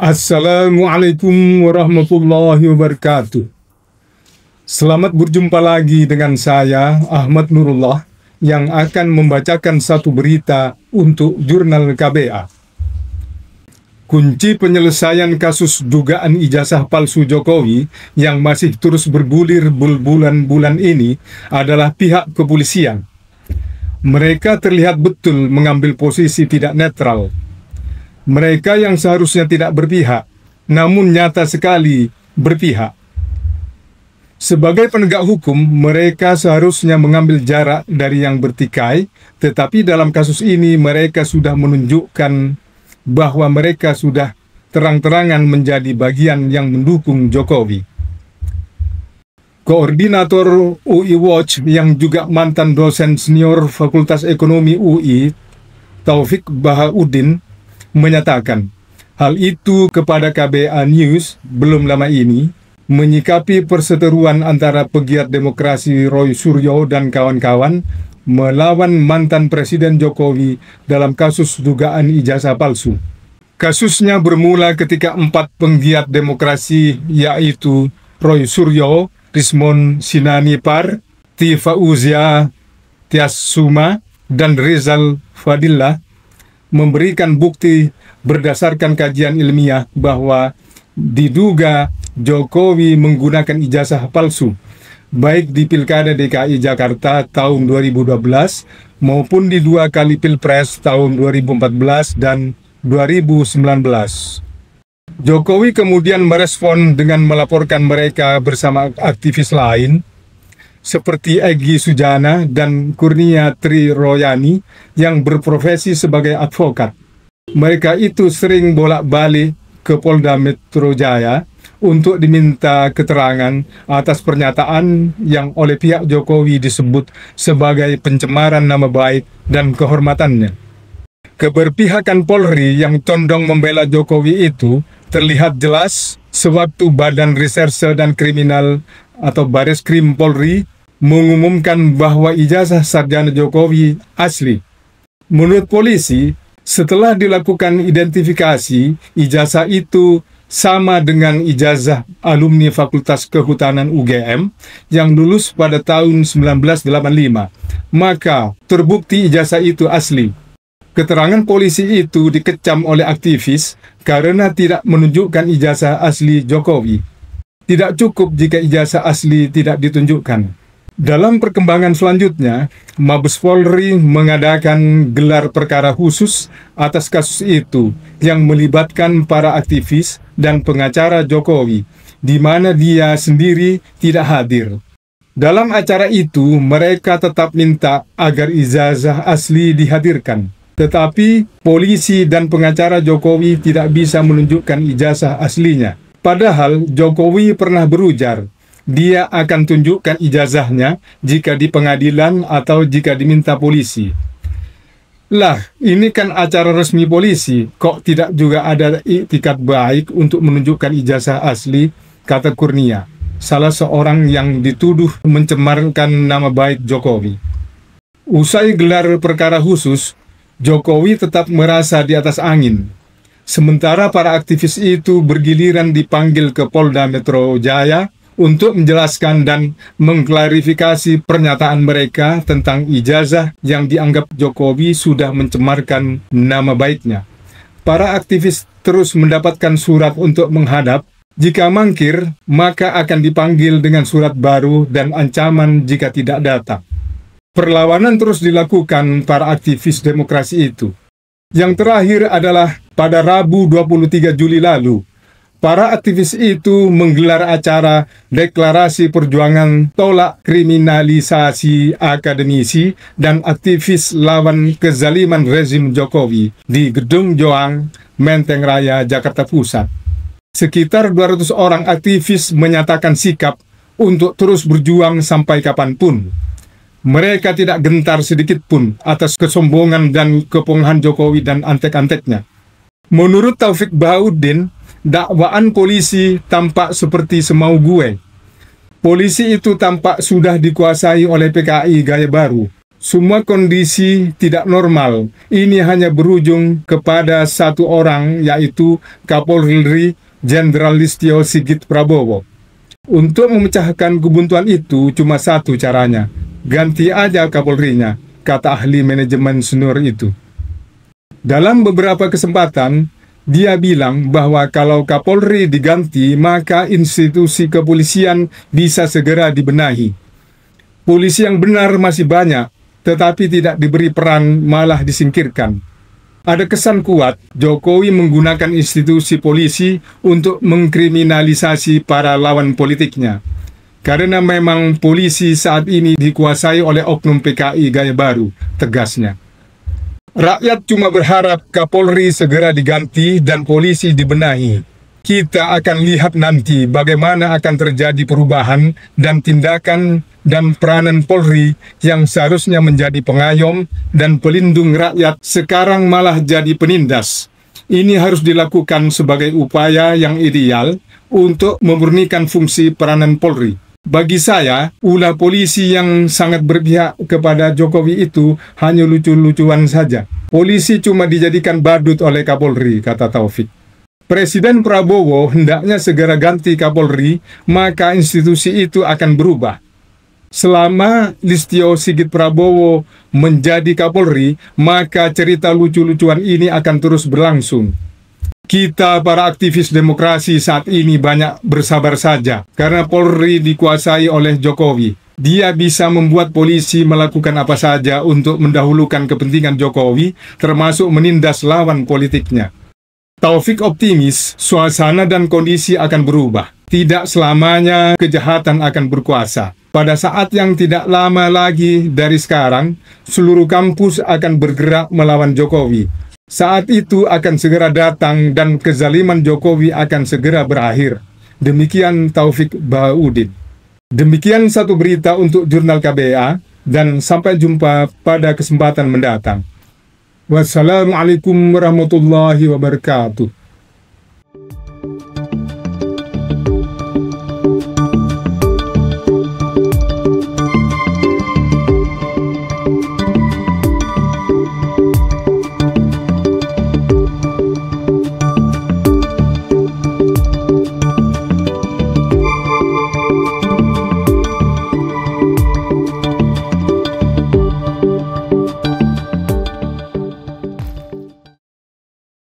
Assalamualaikum warahmatullahi wabarakatuh. Selamat berjumpa lagi dengan saya, Ahmad Nurullah, yang akan membacakan satu berita untuk Jurnal KBA. Kunci penyelesaian kasus dugaan ijazah palsu Jokowi yang masih terus bergulir berbulan-bulan ini adalah pihak kepolisian. Mereka terlihat betul mengambil posisi tidak netral. Mereka yang seharusnya tidak berpihak, namun nyata sekali berpihak. Sebagai penegak hukum, mereka seharusnya mengambil jarak dari yang bertikai, tetapi dalam kasus ini mereka sudah menunjukkan bahwa mereka sudah terang-terangan menjadi bagian yang mendukung Jokowi. Koordinator UI Watch yang juga mantan dosen senior Fakultas Ekonomi UI, Taufik Bahauddin, menyatakan hal itu kepada KBA News belum lama ini, menyikapi perseteruan antara pegiat demokrasi Roy Suryo dan kawan-kawan melawan mantan Presiden Jokowi dalam kasus dugaan ijazah palsu. Kasusnya bermula ketika 4 penggiat demokrasi yaitu Roy Suryo, Rismon Sinanipar, Tifauzia Tiasuma, dan Rizal Fadillah memberikan bukti berdasarkan kajian ilmiah bahwa diduga Jokowi menggunakan ijazah palsu, baik di Pilkada DKI Jakarta tahun 2012 maupun di 2 kali Pilpres tahun 2014 dan 2019. Jokowi kemudian merespon dengan melaporkan mereka bersama aktivis lain seperti Egy Sujana dan Kurnia Triroyani yang berprofesi sebagai advokat. Mereka itu sering bolak-balik ke Polda Metro Jaya untuk diminta keterangan atas pernyataan yang oleh pihak Jokowi disebut sebagai pencemaran nama baik dan kehormatannya. Keberpihakan Polri yang condong membela Jokowi itu terlihat jelas sewaktu Badan Reserse dan Kriminal atau Bareskrim Polri mengumumkan bahwa ijazah sarjana Jokowi asli. Menurut polisi, setelah dilakukan identifikasi, ijazah itu sama dengan ijazah alumni Fakultas Kehutanan UGM yang lulus pada tahun 1985. Maka terbukti ijazah itu asli. Keterangan polisi itu dikecam oleh aktivis karena tidak menunjukkan ijazah asli Jokowi. Tidak cukup jika ijazah asli tidak ditunjukkan. Dalam perkembangan selanjutnya, Mabes Polri mengadakan gelar perkara khusus atas kasus itu yang melibatkan para aktivis dan pengacara Jokowi, di mana dia sendiri tidak hadir. Dalam acara itu, mereka tetap minta agar ijazah asli dihadirkan. Tetapi polisi dan pengacara Jokowi tidak bisa menunjukkan ijazah aslinya. Padahal Jokowi pernah berujar, dia akan tunjukkan ijazahnya jika di pengadilan atau jika diminta polisi. Lah, ini kan acara resmi polisi, kok tidak juga ada iktikat baik untuk menunjukkan ijazah asli, kata Kurnia, salah seorang yang dituduh mencemarkan nama baik Jokowi. Usai gelar perkara khusus, Jokowi tetap merasa di atas angin. Sementara para aktivis itu bergiliran dipanggil ke Polda Metro Jaya untuk menjelaskan dan mengklarifikasi pernyataan mereka tentang ijazah yang dianggap Jokowi sudah mencemarkan nama baiknya. Para aktivis terus mendapatkan surat untuk menghadap. Jika mangkir, maka akan dipanggil dengan surat baru dan ancaman jika tidak datang. Perlawanan terus dilakukan para aktivis demokrasi itu. Yang terakhir adalah pada Rabu 23 Juli lalu, para aktivis itu menggelar acara deklarasi perjuangan tolak kriminalisasi akademisi dan aktivis lawan kezaliman rezim Jokowi di Gedung Joang, Menteng Raya, Jakarta Pusat. Sekitar 200 orang aktivis menyatakan sikap untuk terus berjuang sampai kapanpun. Mereka tidak gentar sedikit pun atas kesombongan dan kepungahan Jokowi dan antek-anteknya. Menurut Taufik Bahauddin, dakwaan polisi tampak seperti semau gue. Polisi itu tampak sudah dikuasai oleh PKI gaya baru. Semua kondisi tidak normal. Ini hanya berujung kepada satu orang, yaitu Kapolri Jenderal Listio Sigit Prabowo. Untuk memecahkan kebuntuan itu cuma satu caranya. Ganti aja Kapolrinya, kata ahli manajemen senior itu. Dalam beberapa kesempatan, dia bilang bahwa kalau Kapolri diganti, maka institusi kepolisian bisa segera dibenahi. Polisi yang benar masih banyak, tetapi tidak diberi peran, malah disingkirkan. Ada kesan kuat Jokowi menggunakan institusi polisi untuk mengkriminalisasi para lawan politiknya. Karena memang polisi saat ini dikuasai oleh oknum PKI gaya baru, tegasnya. Rakyat cuma berharap Kapolri segera diganti dan polisi dibenahi. Kita akan lihat nanti bagaimana akan terjadi perubahan dan tindakan dan peranan Polri yang seharusnya menjadi pengayom dan pelindung rakyat sekarang malah jadi penindas. Ini harus dilakukan sebagai upaya yang ideal untuk memurnikan fungsi peranan Polri. Bagi saya, ulah polisi yang sangat berpihak kepada Jokowi itu hanya lucu-lucuan saja. Polisi cuma dijadikan badut oleh Kapolri, kata Taufik. Presiden Prabowo hendaknya segera ganti Kapolri, maka institusi itu akan berubah. Selama Listio Sigit Prabowo menjadi Kapolri, maka cerita lucu-lucuan ini akan terus berlangsung. Kita para aktivis demokrasi saat ini banyak bersabar saja, karena Polri dikuasai oleh Jokowi. Dia bisa membuat polisi melakukan apa saja untuk mendahulukan kepentingan Jokowi, termasuk menindas lawan politiknya. Taufik optimis, suasana dan kondisi akan berubah. Tidak selamanya kejahatan akan berkuasa. Pada saat yang tidak lama lagi dari sekarang, seluruh kampus akan bergerak melawan Jokowi. Saat itu akan segera datang dan kezaliman Jokowi akan segera berakhir. Demikian Taufik Bahaudin. Demikian satu berita untuk Jurnal KBA, dan sampai jumpa pada kesempatan mendatang. Wassalamualaikum warahmatullahi wabarakatuh.